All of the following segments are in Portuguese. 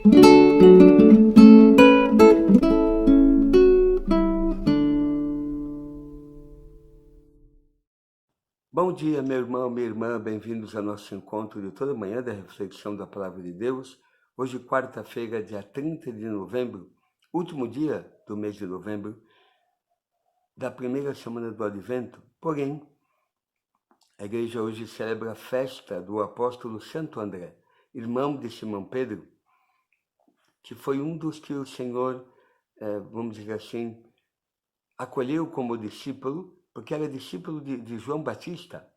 Bom dia, meu irmão, minha irmã, bem-vindos ao nosso encontro de toda manhã da reflexão da Palavra de Deus. Hoje, quarta-feira, dia 30 de novembro, último dia do mês de novembro, da primeira semana do Advento. Porém, a igreja hoje celebra a festa do apóstolo Santo André, irmão de Simão Pedro, que foi um dos que o Senhor, vamos dizer assim, acolheu como discípulo, porque era discípulo de João Batista,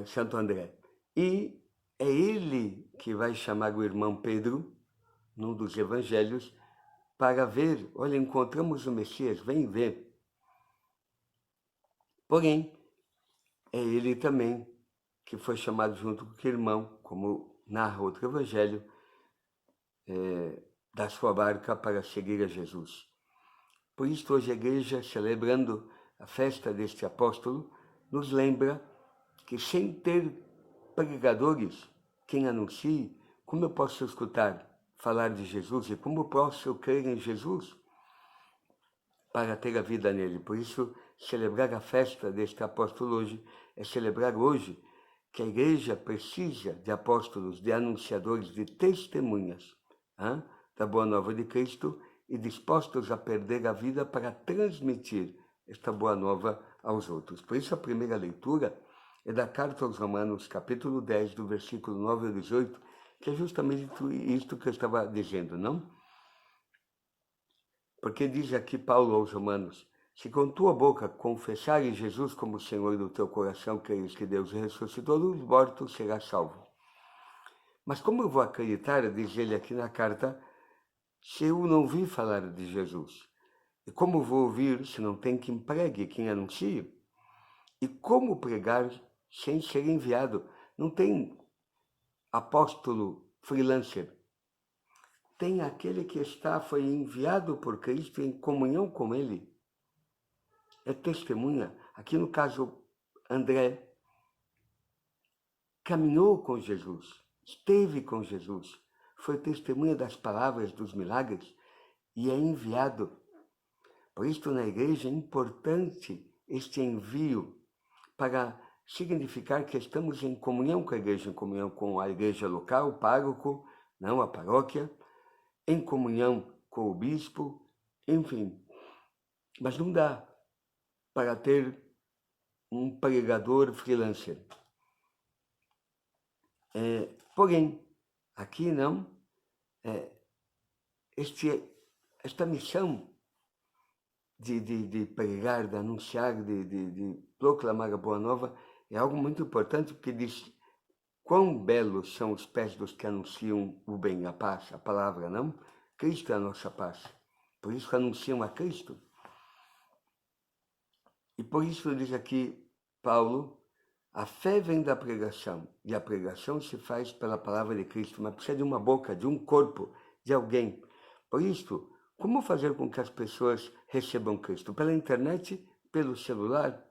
Santo André. E é ele que vai chamar o irmão Pedro, num dos evangelhos, para ver, olha, encontramos o Messias, vem ver. Porém, é ele também que foi chamado junto com o irmão, como narra outro evangelho, da sua barca para seguir a Jesus. Por isso, hoje a igreja, celebrando a festa deste apóstolo, nos lembra que sem ter pregadores, quem anuncie, como eu posso escutar falar de Jesus e como posso eu crer em Jesus para ter a vida nele? Por isso, celebrar a festa deste apóstolo hoje é celebrar hoje que a igreja precisa de apóstolos, de anunciadores, de testemunhas da boa nova de Cristo e dispostos a perder a vida para transmitir esta boa nova aos outros. Por isso, a primeira leitura é da carta aos Romanos, capítulo 10, do versículo 9 ao 18, que é justamente isto que eu estava dizendo, não? Porque diz aqui Paulo aos Romanos: se com tua boca confessares Jesus como Senhor do teu coração, creres que Deus ressuscitou dos mortos, serás salvo. Mas como eu vou acreditar, diz ele aqui na carta, se eu não vi falar de Jesus? E como vou ouvir se não tem quem pregue, quem anuncie? E como pregar sem ser enviado? Não tem apóstolo freelancer. Tem aquele que foi enviado por Cristo em comunhão com ele. É testemunha. Aqui no caso, André caminhou com Jesus, esteve com Jesus, foi testemunha das palavras, dos milagres e é enviado. Por isso, na igreja é importante este envio para significar que estamos em comunhão com a igreja, em comunhão com a igreja local, o pároco, não a paróquia, em comunhão com o bispo, enfim. Mas não dá para ter um pregador freelancer. Porém, aqui não, esta missão de pregar, de anunciar, de proclamar a boa nova é algo muito importante, porque diz quão belos são os pés dos que anunciam o bem, a paz, a palavra, não? Cristo é a nossa paz. Por isso anunciam a Cristo. E por isso diz aqui Paulo, a fé vem da pregação, e a pregação se faz pela palavra de Cristo, mas precisa de uma boca, de um corpo, de alguém. Por isso, como fazer com que as pessoas recebam Cristo? Pela internet, pelo celular?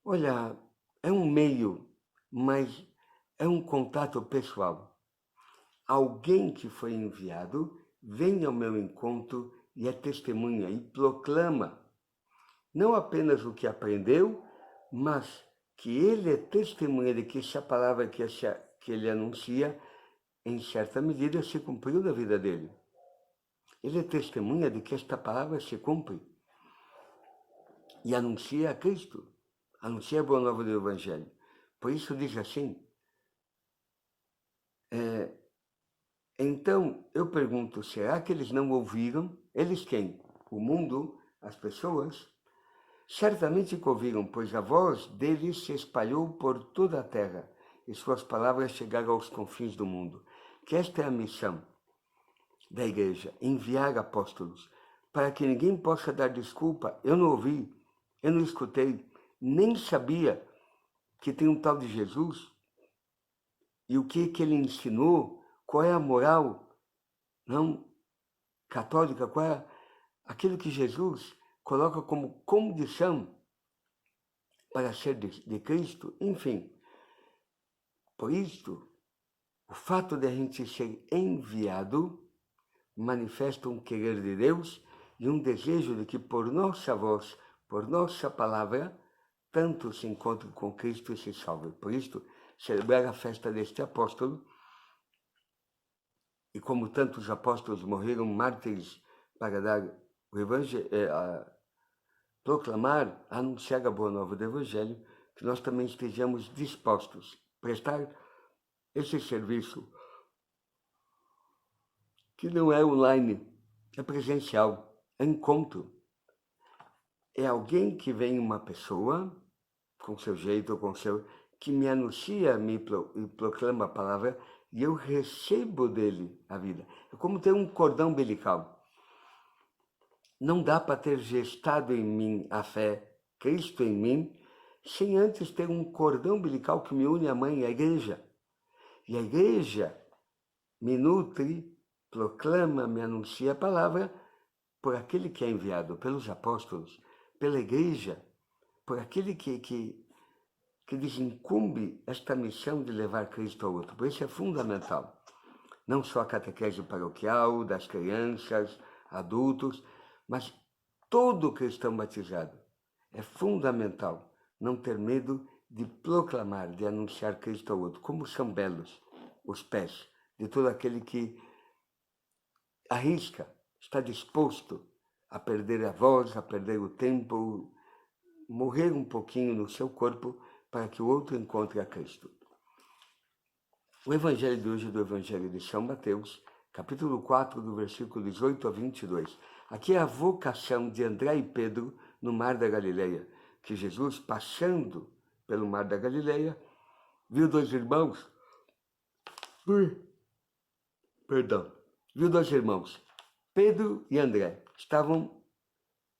Olha, é um meio, mas é um contato pessoal. Alguém que foi enviado vem ao meu encontro e é testemunha e proclama não apenas o que aprendeu, mas que ele é testemunha de que essa palavra que ele anuncia, em certa medida, se cumpriu na vida dele. Ele é testemunha de que esta palavra se cumpre e anuncia a Cristo, anuncia a boa nova do Evangelho. Por isso diz assim, então eu pergunto, será que eles não ouviram? Eles quem? O mundo, as pessoas? Certamente que ouviram, pois a voz deles se espalhou por toda a terra e suas palavras chegaram aos confins do mundo. Que esta é a missão da igreja, enviar apóstolos, para que ninguém possa dar desculpa. Eu não ouvi, eu não escutei, nem sabia que tem um tal de Jesus e o que ele ensinou, qual é a moral não católica, qual é aquilo que Jesus coloca como condição para ser de Cristo, enfim. Por isso, O fato de a gente ser enviado manifesta um querer de Deus e um desejo de que por nossa voz, por nossa palavra, tanto se encontre com Cristo e se salve. Por isso, celebrar a festa deste apóstolo, e como tantos apóstolos morreram mártires para dar o evangelho, proclamar, anunciar a boa nova do evangelho, que nós também estejamos dispostos a prestar esse serviço, que não é online, é presencial, é encontro. É alguém que vem, uma pessoa, com seu jeito, com seu, que me anuncia, me proclama a palavra, e eu recebo dele a vida. É como ter um cordão umbilical. Não dá para ter gestado em mim a fé, Cristo em mim, sem antes ter um cordão umbilical que me une à mãe, à igreja. E a igreja me nutre, proclama, me anuncia a palavra por aquele que é enviado, pelos apóstolos, pela igreja, por aquele que desincumbe esta missão de levar Cristo ao outro. Por isso é fundamental. Não só a catequese paroquial, das crianças, adultos, mas todo cristão batizado. É fundamental não ter medo de proclamar, de anunciar Cristo ao outro. Como são belos os pés de todo aquele que arrisca, está disposto a perder a voz, a perder o tempo, morrer um pouquinho no seu corpo para que o outro encontre a Cristo. O evangelho de hoje é do evangelho de São Mateus, capítulo 4, do versículo 18 a 22. Aqui é a vocação de André e Pedro no Mar da Galileia, que Jesus, passando pelo Mar da Galileia, viu dois irmãos, Pedro e André, estavam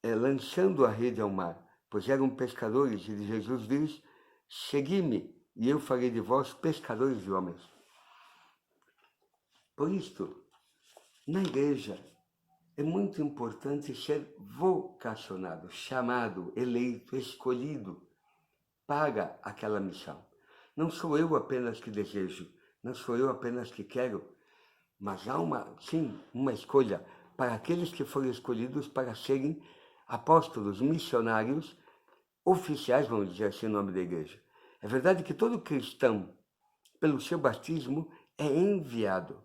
lançando a rede ao mar, pois eram pescadores, e Jesus diz: segui-me, e eu farei de vós pescadores de homens. Por isto, na igreja, é muito importante ser vocacionado, chamado, eleito, escolhido para aquela missão. Não sou eu apenas que desejo, não sou eu apenas que quero, mas há uma escolha para aqueles que foram escolhidos para serem apóstolos, missionários, oficiais, vamos dizer assim, no nome da igreja. É verdade que todo cristão, pelo seu batismo, é enviado.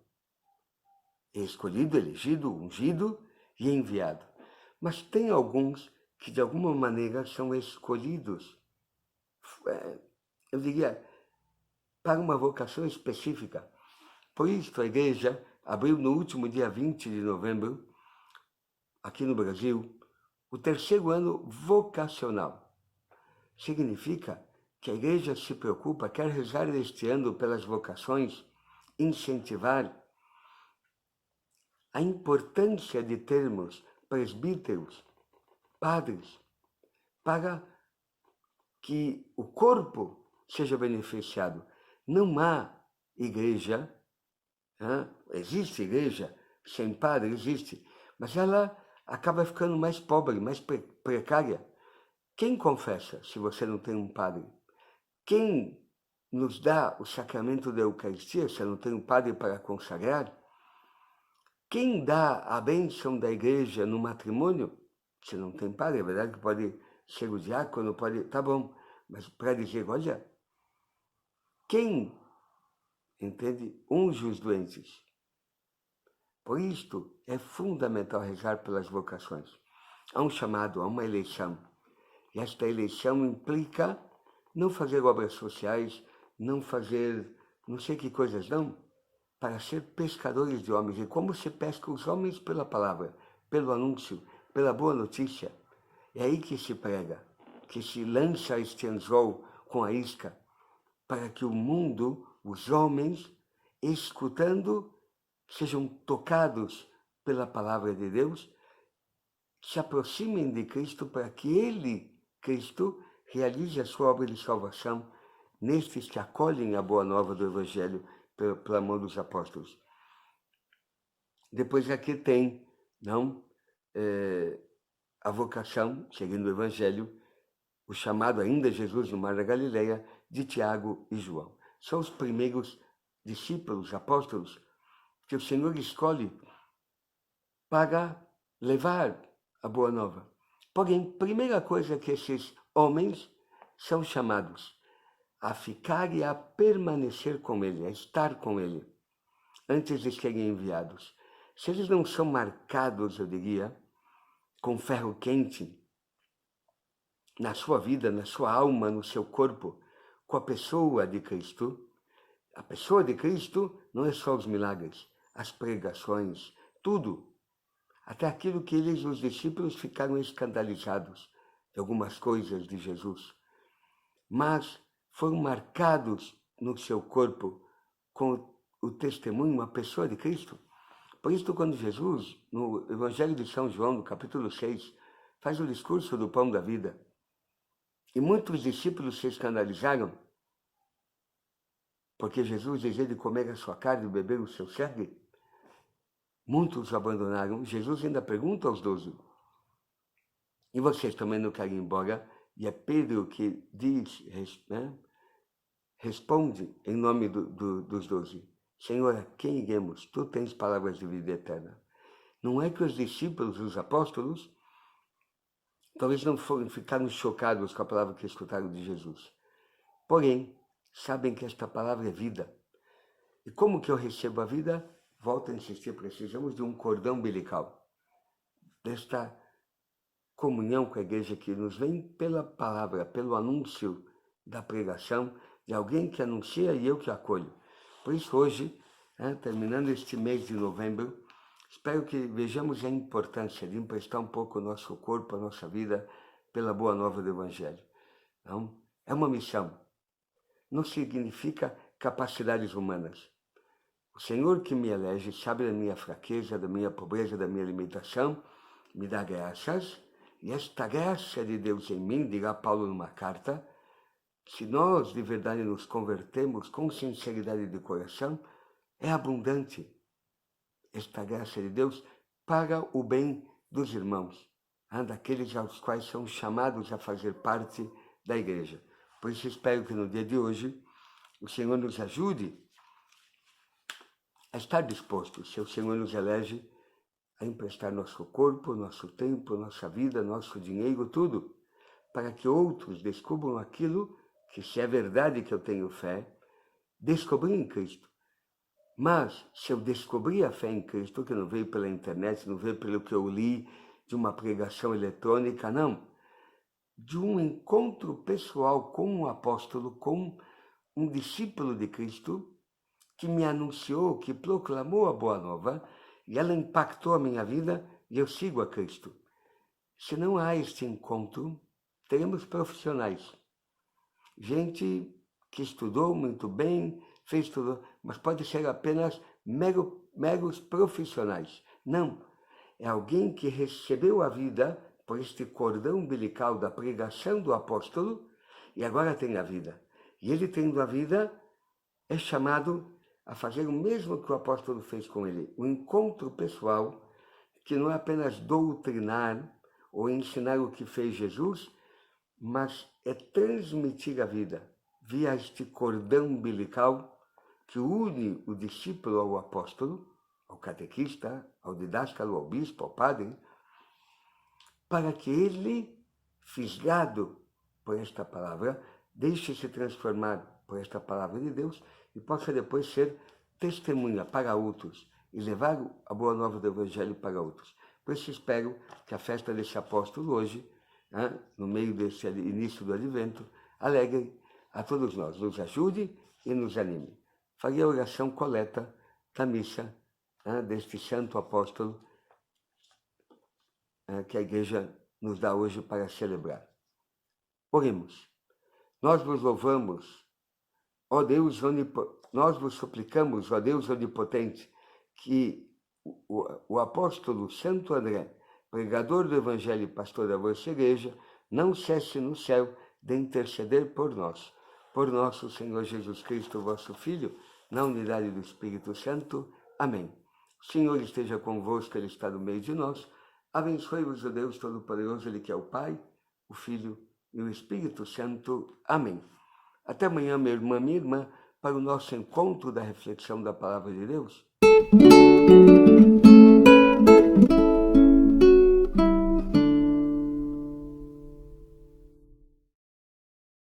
É escolhido, elegido, ungido e enviado. Mas tem alguns que, de alguma maneira, são escolhidos, eu diria, para uma vocação específica. Por isso, a igreja abriu no último dia 20 de novembro, aqui no Brasil, o terceiro ano vocacional. Significa que a igreja se preocupa, quer rezar este ano pelas vocações, incentivar a importância de termos presbíteros, padres, para que o corpo seja beneficiado. Não há igreja, existe igreja sem padre, existe, mas ela acaba ficando mais pobre, mais precária. Quem confessa se você não tem um padre? Quem nos dá o sacramento da Eucaristia se não tem um padre para consagrar? Quem dá a bênção da igreja no matrimônio? Se não tem padre, é verdade que pode ser o diácono, pode, tá bom, mas para dizer, olha, quem, entende, unge os doentes? Por isto, é fundamental rezar pelas vocações. Há um chamado, há uma eleição. E esta eleição implica não fazer obras sociais, não fazer não sei que coisas não, para ser pescadores de homens. E como se pesca os homens? Pela palavra, pelo anúncio, pela boa notícia. É aí que se prega, que se lança este anzol com a isca, para que o mundo, os homens, escutando, sejam tocados pela palavra de Deus, se aproximem de Cristo para que Ele, Cristo, realize a sua obra de salvação nestes que acolhem a boa nova do Evangelho pela mão dos apóstolos. Depois aqui tem, a vocação, seguindo o Evangelho, o chamado ainda Jesus no Mar da Galileia, de Tiago e João. São os primeiros discípulos, apóstolos, que o Senhor escolhe para levar a boa nova. Porém, primeira coisa que esses homens são chamados a ficar e a permanecer com ele, a estar com ele, antes de serem enviados. Se eles não são marcados, eu diria, com ferro quente, na sua vida, na sua alma, no seu corpo, com a pessoa de Cristo, a pessoa de Cristo não é só os milagres, as pregações, tudo. Até aquilo que eles, os discípulos, ficaram escandalizados de algumas coisas de Jesus. Mas foram marcados no seu corpo com o testemunho, a pessoa de Cristo. Por isso, quando Jesus, no Evangelho de São João, no capítulo 6, faz o discurso do pão da vida, e muitos discípulos se escandalizaram, porque Jesus dizia de comer a sua carne e beber o seu sangue. Muitos abandonaram. Jesus ainda pergunta aos 12, e vocês também não querem ir embora? E é Pedro que diz, responde em nome dos 12, Senhor, a quem iremos? Tu tens palavras de vida eterna. Não é que os discípulos, os apóstolos, talvez não ficaram chocados com a palavra que escutaram de Jesus. Porém, sabem que esta palavra é vida. E como que eu recebo a vida? Volto a insistir, precisamos de um cordão umbilical. Desta comunhão com a igreja que nos vem pela palavra, pelo anúncio da pregação, de alguém que anuncia e eu que acolho. Por isso hoje, terminando este mês de novembro, espero que vejamos a importância de emprestar um pouco o nosso corpo, a nossa vida, pela boa nova do Evangelho. Então, é uma missão. Não significa capacidades humanas. O Senhor que me elege sabe da minha fraqueza, da minha pobreza, da minha limitação, me dá graças, e esta graça de Deus em mim, dirá Paulo numa carta, se nós de verdade nos convertemos com sinceridade de coração, é abundante esta graça de Deus para o bem dos irmãos, daqueles aos quais são chamados a fazer parte da igreja. Por isso espero que no dia de hoje o Senhor nos ajude a estar dispostos, se o Senhor nos elege, a emprestar nosso corpo, nosso tempo, nossa vida, nosso dinheiro, tudo, para que outros descubram aquilo que, se é verdade que eu tenho fé, descobri em Cristo. Mas, se eu descobri a fé em Cristo, que não veio pela internet, não veio pelo que eu li, de uma pregação eletrônica, não. De um encontro pessoal com um apóstolo, com um discípulo de Cristo, que me anunciou, que proclamou a boa nova, e ela impactou a minha vida, e eu sigo a Cristo. Se não há este encontro, teremos profissionais. Gente que estudou muito bem, fez tudo, mas pode ser apenas meros profissionais. Não, é alguém que recebeu a vida por este cordão umbilical da pregação do apóstolo e agora tem a vida. E ele tendo a vida é chamado a fazer o mesmo que o apóstolo fez com ele, um encontro pessoal que não é apenas doutrinar ou ensinar o que fez Jesus, mas é transmitir a vida via este cordão umbilical que une o discípulo ao apóstolo, ao catequista, ao didáscalo, ao bispo, ao padre, para que ele, fisgado por esta palavra, deixe-se transformar por esta palavra de Deus e possa depois ser testemunha para outros e levar a boa nova do Evangelho para outros. Por isso espero que a festa desse apóstolo hoje, no meio desse início do Advento, alegre a todos nós, nos ajude e nos anime. Farei a oração coleta da missa deste santo apóstolo que a igreja nos dá hoje para celebrar. Oremos. Nós vos louvamos, ó Deus nós vos suplicamos, ó Deus onipotente, que o apóstolo Santo André, pregador do Evangelho e pastor da vossa igreja, não cesse no céu de interceder por nós. Por nosso Senhor Jesus Cristo, vosso Filho, na unidade do Espírito Santo. Amém. O Senhor esteja convosco, Ele está no meio de nós. Abençoe-vos o Deus Todo-Poderoso, Ele que é o Pai, o Filho e o Espírito Santo. Amém. Até amanhã, meu irmão, minha irmã, para o nosso encontro da reflexão da palavra de Deus?